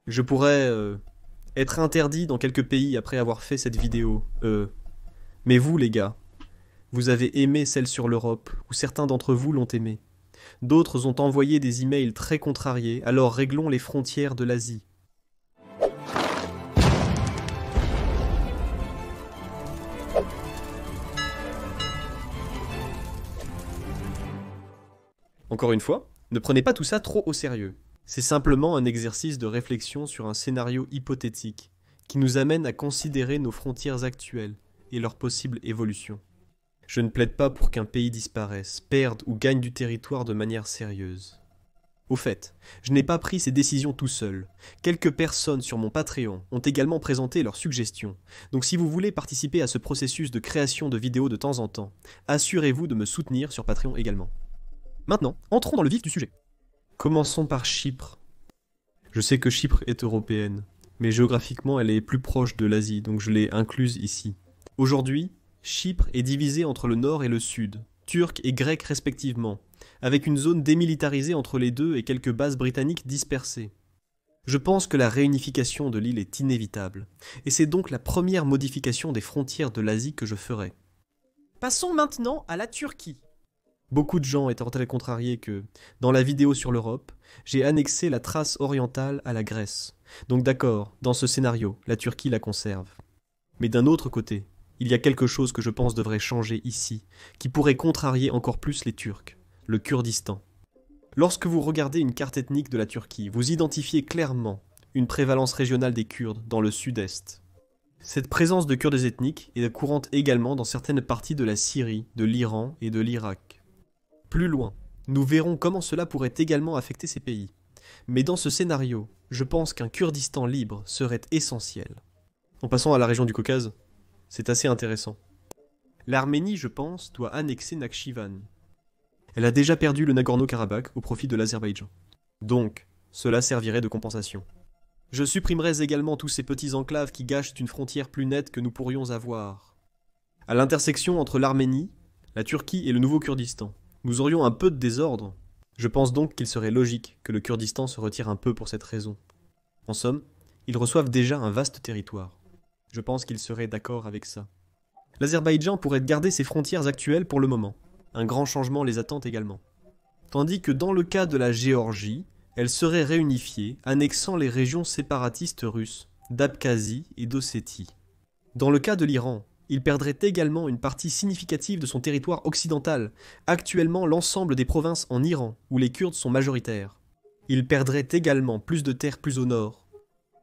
Je pourrais être interdit dans quelques pays après avoir fait cette vidéo. Mais vous, les gars, vous avez aimé celle sur l'Europe, ou certains d'entre vous l'ont aimée. D'autres ont envoyé des emails très contrariés, alors réglons les frontières de l'Asie. Encore une fois, ne prenez pas tout ça trop au sérieux. C'est simplement un exercice de réflexion sur un scénario hypothétique, qui nous amène à considérer nos frontières actuelles et leur possible évolution. Je ne plaide pas pour qu'un pays disparaisse, perde ou gagne du territoire de manière sérieuse. Au fait, je n'ai pas pris ces décisions tout seul. Quelques personnes sur mon Patreon ont également présenté leurs suggestions, donc si vous voulez participer à ce processus de création de vidéos de temps en temps, assurez-vous de me soutenir sur Patreon également. Maintenant, entrons dans le vif du sujet. Commençons par Chypre. Je sais que Chypre est européenne, mais géographiquement elle est plus proche de l'Asie, donc je l'ai incluse ici. Aujourd'hui, Chypre est divisée entre le nord et le sud, turc et grec respectivement, avec une zone démilitarisée entre les deux et quelques bases britanniques dispersées. Je pense que la réunification de l'île est inévitable, et c'est donc la première modification des frontières de l'Asie que je ferai. Passons maintenant à la Turquie. Beaucoup de gens étant très contrariés que, dans la vidéo sur l'Europe, j'ai annexé la Thrace orientale à la Grèce. Donc d'accord, dans ce scénario, la Turquie la conserve. Mais d'un autre côté, il y a quelque chose que je pense devrait changer ici, qui pourrait contrarier encore plus les Turcs, le Kurdistan. Lorsque vous regardez une carte ethnique de la Turquie, vous identifiez clairement une prévalence régionale des Kurdes dans le sud-est. Cette présence de Kurdes ethniques est courante également dans certaines parties de la Syrie, de l'Iran et de l'Irak. Plus loin, nous verrons comment cela pourrait également affecter ces pays. Mais dans ce scénario, je pense qu'un Kurdistan libre serait essentiel. En passant à la région du Caucase, c'est assez intéressant. L'Arménie, je pense, doit annexer Nakhchivan. Elle a déjà perdu le Nagorno-Karabakh au profit de l'Azerbaïdjan. Donc, cela servirait de compensation. Je supprimerais également tous ces petits enclaves qui gâchent une frontière plus nette que nous pourrions avoir. À l'intersection entre l'Arménie, la Turquie et le nouveau Kurdistan, nous aurions un peu de désordre. Je pense donc qu'il serait logique que le Kurdistan se retire un peu pour cette raison. En somme, ils reçoivent déjà un vaste territoire. Je pense qu'ils seraient d'accord avec ça. L'Azerbaïdjan pourrait garder ses frontières actuelles pour le moment. Un grand changement les attend également. Tandis que dans le cas de la Géorgie, elle serait réunifiée, annexant les régions séparatistes russes, d'Abkhazie et d'Ossétie. Dans le cas de l'Iran, il perdrait également une partie significative de son territoire occidental, actuellement l'ensemble des provinces en Iran, où les Kurdes sont majoritaires. Il perdrait également plus de terres plus au nord.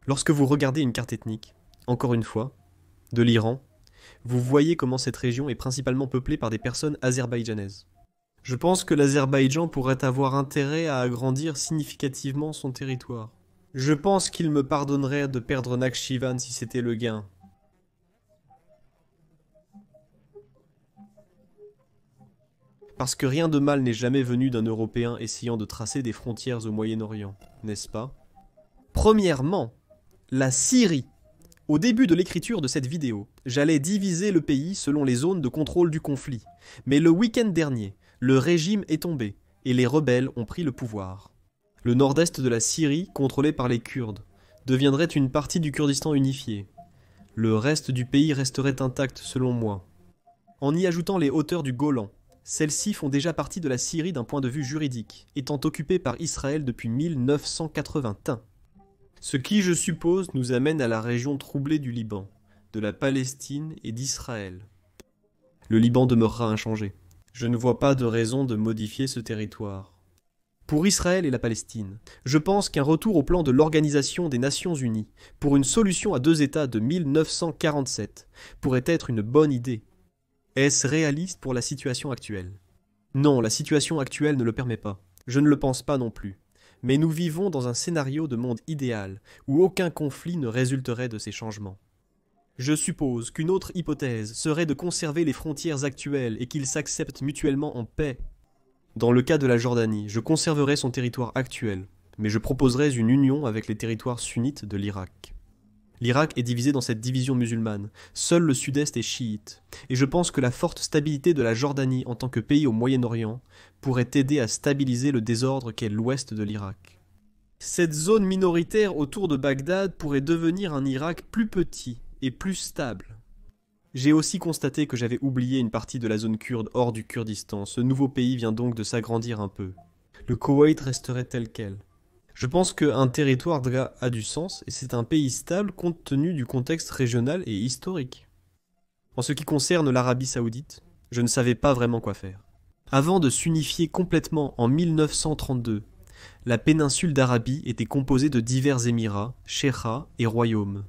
Lorsque vous regardez une carte ethnique, encore une fois, de l'Iran, vous voyez comment cette région est principalement peuplée par des personnes azerbaïdjanaises. Je pense que l'Azerbaïdjan pourrait avoir intérêt à agrandir significativement son territoire. Je pense qu'il me pardonnerait de perdre Nakhchivan si c'était le gain. Parce que rien de mal n'est jamais venu d'un Européen essayant de tracer des frontières au Moyen-Orient, n'est-ce pas? Premièrement, la Syrie. Au début de l'écriture de cette vidéo, j'allais diviser le pays selon les zones de contrôle du conflit. Mais le week-end dernier, le régime est tombé et les rebelles ont pris le pouvoir. Le nord-est de la Syrie, contrôlé par les Kurdes, deviendrait une partie du Kurdistan unifié. Le reste du pays resterait intact selon moi. En y ajoutant les hauteurs du Golan, celles-ci font déjà partie de la Syrie d'un point de vue juridique, étant occupées par Israël depuis 1981. Ce qui, je suppose, nous amène à la région troublée du Liban, de la Palestine et d'Israël. Le Liban demeurera inchangé. Je ne vois pas de raison de modifier ce territoire. Pour Israël et la Palestine, je pense qu'un retour au plan de l'Organisation des Nations Unies pour une solution à deux États de 1947 pourrait être une bonne idée. Est-ce réaliste pour la situation actuelle? Non, la situation actuelle ne le permet pas. Je ne le pense pas non plus. Mais nous vivons dans un scénario de monde idéal, où aucun conflit ne résulterait de ces changements. Je suppose qu'une autre hypothèse serait de conserver les frontières actuelles et qu'ils s'acceptent mutuellement en paix. Dans le cas de la Jordanie, je conserverai son territoire actuel, mais je proposerai une union avec les territoires sunnites de l'Irak. L'Irak est divisé dans cette division musulmane, seul le sud-est est chiite, et je pense que la forte stabilité de la Jordanie en tant que pays au Moyen-Orient pourrait aider à stabiliser le désordre qu'est l'ouest de l'Irak. Cette zone minoritaire autour de Bagdad pourrait devenir un Irak plus petit et plus stable. J'ai aussi constaté que j'avais oublié une partie de la zone kurde hors du Kurdistan. Ce nouveau pays vient donc de s'agrandir un peu. Le Koweït resterait tel quel. Je pense qu'un territoire a du sens et c'est un pays stable compte tenu du contexte régional et historique. En ce qui concerne l'Arabie Saoudite, je ne savais pas vraiment quoi faire. Avant de s'unifier complètement en 1932, la péninsule d'Arabie était composée de divers émirats, cheikhats et royaumes.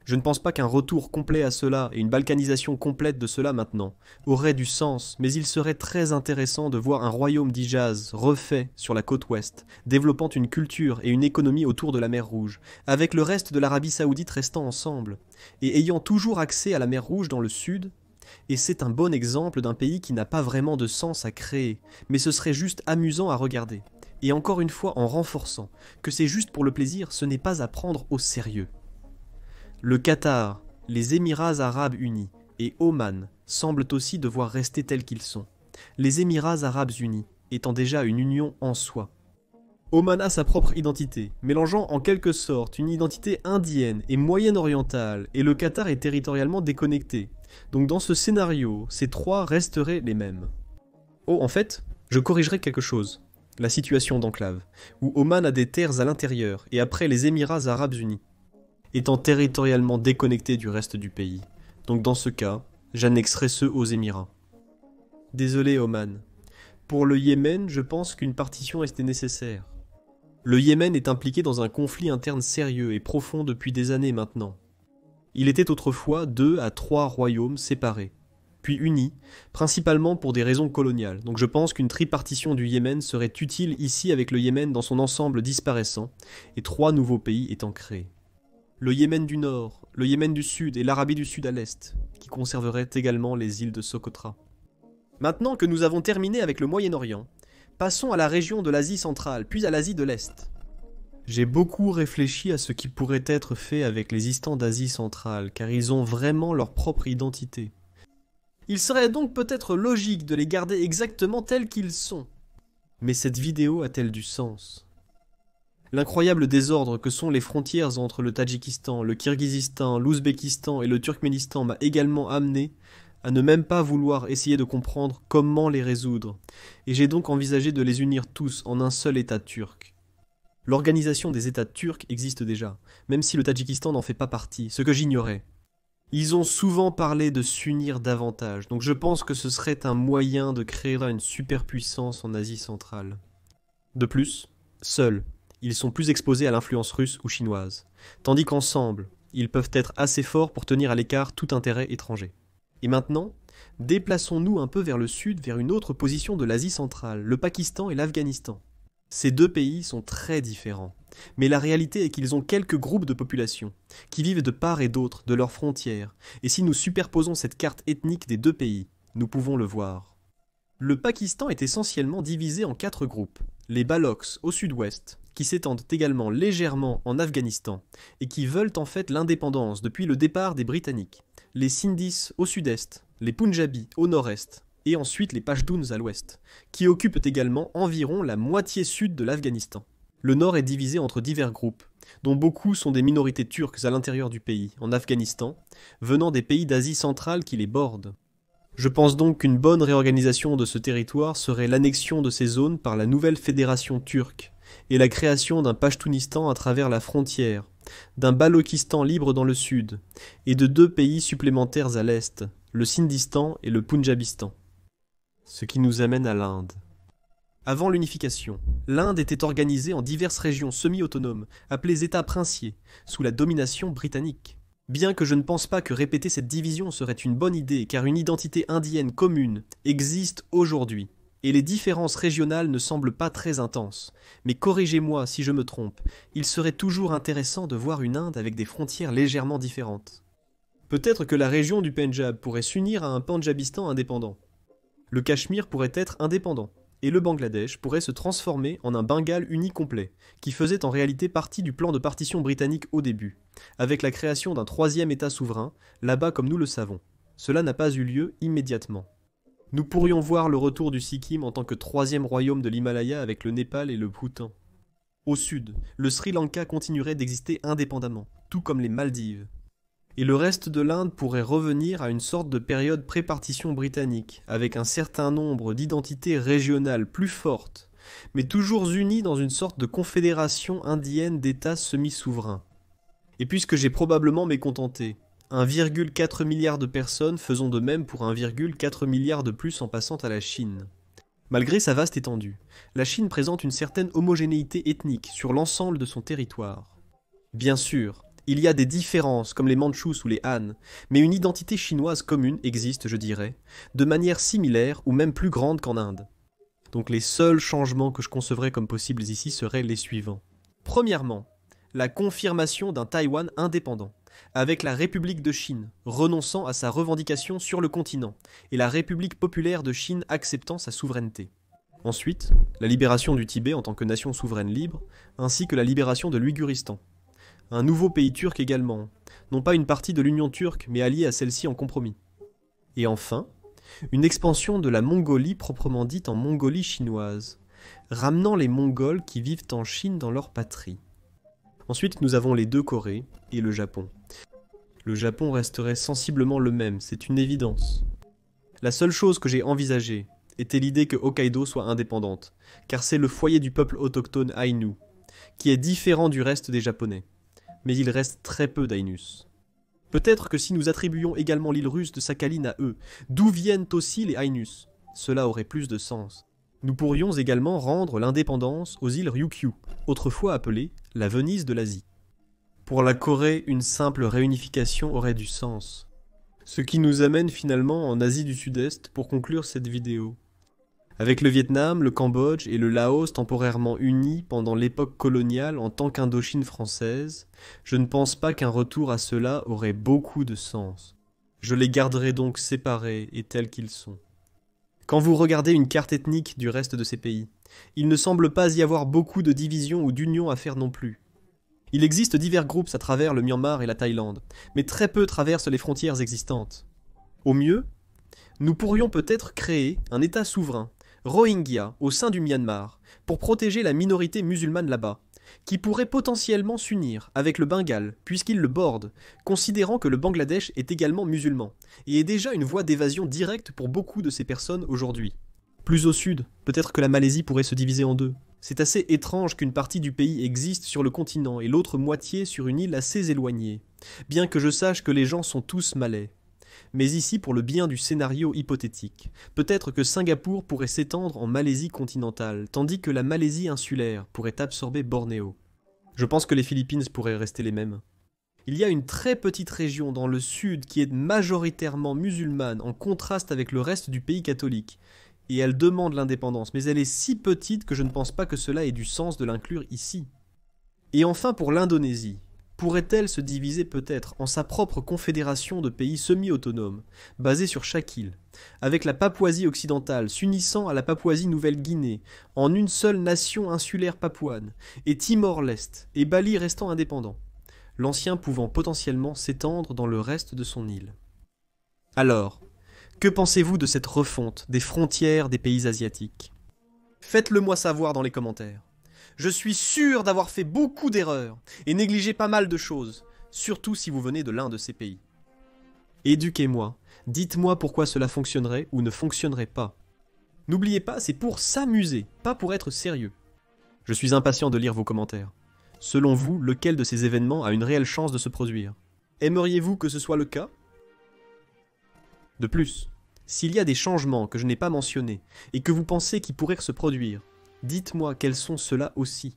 Je ne pense pas qu'un retour complet à cela et une balkanisation complète de cela maintenant aurait du sens, mais il serait très intéressant de voir un royaume d'Hijaz refait sur la côte ouest, développant une culture et une économie autour de la mer Rouge, avec le reste de l'Arabie Saoudite restant ensemble, et ayant toujours accès à la mer Rouge dans le sud. Et c'est un bon exemple d'un pays qui n'a pas vraiment de sens à créer, mais ce serait juste amusant à regarder. Et encore une fois en renforçant que c'est juste pour le plaisir, ce n'est pas à prendre au sérieux. Le Qatar, les Émirats arabes unis et Oman semblent aussi devoir rester tels qu'ils sont, les Émirats arabes unis étant déjà une union en soi. Oman a sa propre identité, mélangeant en quelque sorte une identité indienne et moyen-orientale, et le Qatar est territorialement déconnecté. Donc dans ce scénario, ces trois resteraient les mêmes. Oh, en fait, je corrigerai quelque chose. La situation d'enclave, où Oman a des terres à l'intérieur, et après les Émirats arabes unis, étant territorialement déconnectés du reste du pays. Donc dans ce cas, j'annexerai ceux aux Émirats. Désolé Oman. Pour le Yémen, je pense qu'une partition était nécessaire. Le Yémen est impliqué dans un conflit interne sérieux et profond depuis des années maintenant. Il était autrefois 2 à 3 royaumes séparés, puis unis, principalement pour des raisons coloniales. Donc je pense qu'une tripartition du Yémen serait utile ici avec le Yémen dans son ensemble disparaissant, et 3 nouveaux pays étant créés. Le Yémen du Nord, le Yémen du Sud et l'Arabie du Sud à l'Est, qui conserveraient également les îles de Socotra. Maintenant que nous avons terminé avec le Moyen-Orient, passons à la région de l'Asie centrale, puis à l'Asie de l'Est. J'ai beaucoup réfléchi à ce qui pourrait être fait avec les Istans d'Asie centrale, car ils ont vraiment leur propre identité. Il serait donc peut-être logique de les garder exactement tels qu'ils sont. Mais cette vidéo a-t-elle du sens ? L'incroyable désordre que sont les frontières entre le Tadjikistan, le Kirghizistan, l'Ouzbékistan et le Turkménistan m'a également amené à ne même pas vouloir essayer de comprendre comment les résoudre, et j'ai donc envisagé de les unir tous en un seul État turc. L'organisation des États turcs existe déjà, même si le Tadjikistan n'en fait pas partie, ce que j'ignorais. Ils ont souvent parlé de s'unir davantage, donc je pense que ce serait un moyen de créer une superpuissance en Asie centrale. De plus, seuls, ils sont plus exposés à l'influence russe ou chinoise, tandis qu'ensemble, ils peuvent être assez forts pour tenir à l'écart tout intérêt étranger. Et maintenant, déplaçons-nous un peu vers le sud, vers une autre position de l'Asie centrale, le Pakistan et l'Afghanistan. Ces deux pays sont très différents, mais la réalité est qu'ils ont quelques groupes de population, qui vivent de part et d'autre de leurs frontières, et si nous superposons cette carte ethnique des deux pays, nous pouvons le voir. Le Pakistan est essentiellement divisé en 4 groupes, les Balochs au sud-ouest, qui s'étendent également légèrement en Afghanistan, et qui veulent en fait l'indépendance depuis le départ des Britanniques, les Sindhis au sud-est, les Punjabis au nord-est, et ensuite les Pashtuns à l'ouest, qui occupent également environ la moitié sud de l'Afghanistan. Le nord est divisé entre divers groupes, dont beaucoup sont des minorités turques à l'intérieur du pays, en Afghanistan, venant des pays d'Asie centrale qui les bordent. Je pense donc qu'une bonne réorganisation de ce territoire serait l'annexion de ces zones par la nouvelle fédération turque, et la création d'un Pashtunistan à travers la frontière, d'un Balochistan libre dans le sud, et de 2 pays supplémentaires à l'est, le Sindhistan et le Punjabistan. Ce qui nous amène à l'Inde. Avant l'unification, l'Inde était organisée en diverses régions semi-autonomes, appelées États princiers, sous la domination britannique. Bien que je ne pense pas que répéter cette division serait une bonne idée, car une identité indienne commune existe aujourd'hui, et les différences régionales ne semblent pas très intenses. Mais corrigez-moi si je me trompe, il serait toujours intéressant de voir une Inde avec des frontières légèrement différentes. Peut-être que la région du Pendjab pourrait s'unir à un Pendjabistan indépendant. Le Cachemire pourrait être indépendant, et le Bangladesh pourrait se transformer en un Bengale uni complet, qui faisait en réalité partie du plan de partition britannique au début, avec la création d'un 3e État souverain, là-bas comme nous le savons. Cela n'a pas eu lieu immédiatement. Nous pourrions voir le retour du Sikkim en tant que 3e royaume de l'Himalaya avec le Népal et le Bhoutan. Au sud, le Sri Lanka continuerait d'exister indépendamment, tout comme les Maldives. Et le reste de l'Inde pourrait revenir à une sorte de période pré-partition britannique, avec un certain nombre d'identités régionales plus fortes, mais toujours unies dans une sorte de confédération indienne d'États semi-souverains. Et puisque j'ai probablement mécontenté, 1,4 milliard de personnes faisant de même pour 1,4 milliard de plus en passant à la Chine. Malgré sa vaste étendue, la Chine présente une certaine homogénéité ethnique sur l'ensemble de son territoire. Bien sûr, il y a des différences comme les Mandchous ou les Han, mais une identité chinoise commune existe, je dirais, de manière similaire ou même plus grande qu'en Inde. Donc les seuls changements que je concevrais comme possibles ici seraient les suivants. Premièrement, la confirmation d'un Taïwan indépendant, avec la République de Chine renonçant à sa revendication sur le continent, et la République populaire de Chine acceptant sa souveraineté. Ensuite, la libération du Tibet en tant que nation souveraine libre, ainsi que la libération de l'Uiguristan. Un nouveau pays turc également, non pas une partie de l'Union turque, mais allié à celle-ci en compromis. Et enfin, une expansion de la Mongolie proprement dite en Mongolie chinoise, ramenant les Mongols qui vivent en Chine dans leur patrie. Ensuite, nous avons les deux Corées et le Japon. Le Japon resterait sensiblement le même, c'est une évidence. La seule chose que j'ai envisagée était l'idée que Hokkaido soit indépendante, car c'est le foyer du peuple autochtone Ainu, qui est différent du reste des Japonais. Mais il reste très peu d'Ainus. Peut-être que si nous attribuions également l'île russe de Sakhalin à eux, d'où viennent aussi les Ainus, cela aurait plus de sens. Nous pourrions également rendre l'indépendance aux îles Ryukyu, autrefois appelées la Venise de l'Asie. Pour la Corée, une simple réunification aurait du sens. Ce qui nous amène finalement en Asie du Sud-Est pour conclure cette vidéo. Avec le Vietnam, le Cambodge et le Laos temporairement unis pendant l'époque coloniale en tant qu'Indochine française, je ne pense pas qu'un retour à cela aurait beaucoup de sens. Je les garderai donc séparés et tels qu'ils sont. Quand vous regardez une carte ethnique du reste de ces pays, il ne semble pas y avoir beaucoup de divisions ou d'unions à faire non plus. Il existe divers groupes à travers le Myanmar et la Thaïlande, mais très peu traversent les frontières existantes. Au mieux, nous pourrions peut-être créer un État souverain, Rohingya, au sein du Myanmar, pour protéger la minorité musulmane là-bas, qui pourrait potentiellement s'unir avec le Bengale, puisqu'il le borde, considérant que le Bangladesh est également musulman, et est déjà une voie d'évasion directe pour beaucoup de ces personnes aujourd'hui. Plus au sud, peut-être que la Malaisie pourrait se diviser en deux. C'est assez étrange qu'une partie du pays existe sur le continent et l'autre moitié sur une île assez éloignée, bien que je sache que les gens sont tous malais. Mais ici, pour le bien du scénario hypothétique, peut-être que Singapour pourrait s'étendre en Malaisie continentale, tandis que la Malaisie insulaire pourrait absorber Bornéo. Je pense que les Philippines pourraient rester les mêmes. Il y a une très petite région dans le sud qui est majoritairement musulmane en contraste avec le reste du pays catholique, et elle demande l'indépendance, mais elle est si petite que je ne pense pas que cela ait du sens de l'inclure ici. Et enfin pour l'Indonésie, pourrait-elle se diviser peut-être en sa propre confédération de pays semi-autonomes, basée sur chaque île, avec la Papouasie occidentale s'unissant à la Papouasie-Nouvelle-Guinée en une seule nation insulaire papouane, et Timor-Leste et Bali restant indépendants, l'ancien pouvant potentiellement s'étendre dans le reste de son île. Alors, que pensez-vous de cette refonte des frontières des pays asiatiques? Faites-le moi savoir dans les commentaires. Je suis sûr d'avoir fait beaucoup d'erreurs et négligé pas mal de choses, surtout si vous venez de l'un de ces pays. Éduquez-moi, dites-moi pourquoi cela fonctionnerait ou ne fonctionnerait pas. N'oubliez pas, c'est pour s'amuser, pas pour être sérieux. Je suis impatient de lire vos commentaires. Selon vous, lequel de ces événements a une réelle chance de se produire? Aimeriez-vous que ce soit le cas? De plus, s'il y a des changements que je n'ai pas mentionnés et que vous pensez qu'ils pourraient se produire, dites-moi quels sont ceux-là aussi.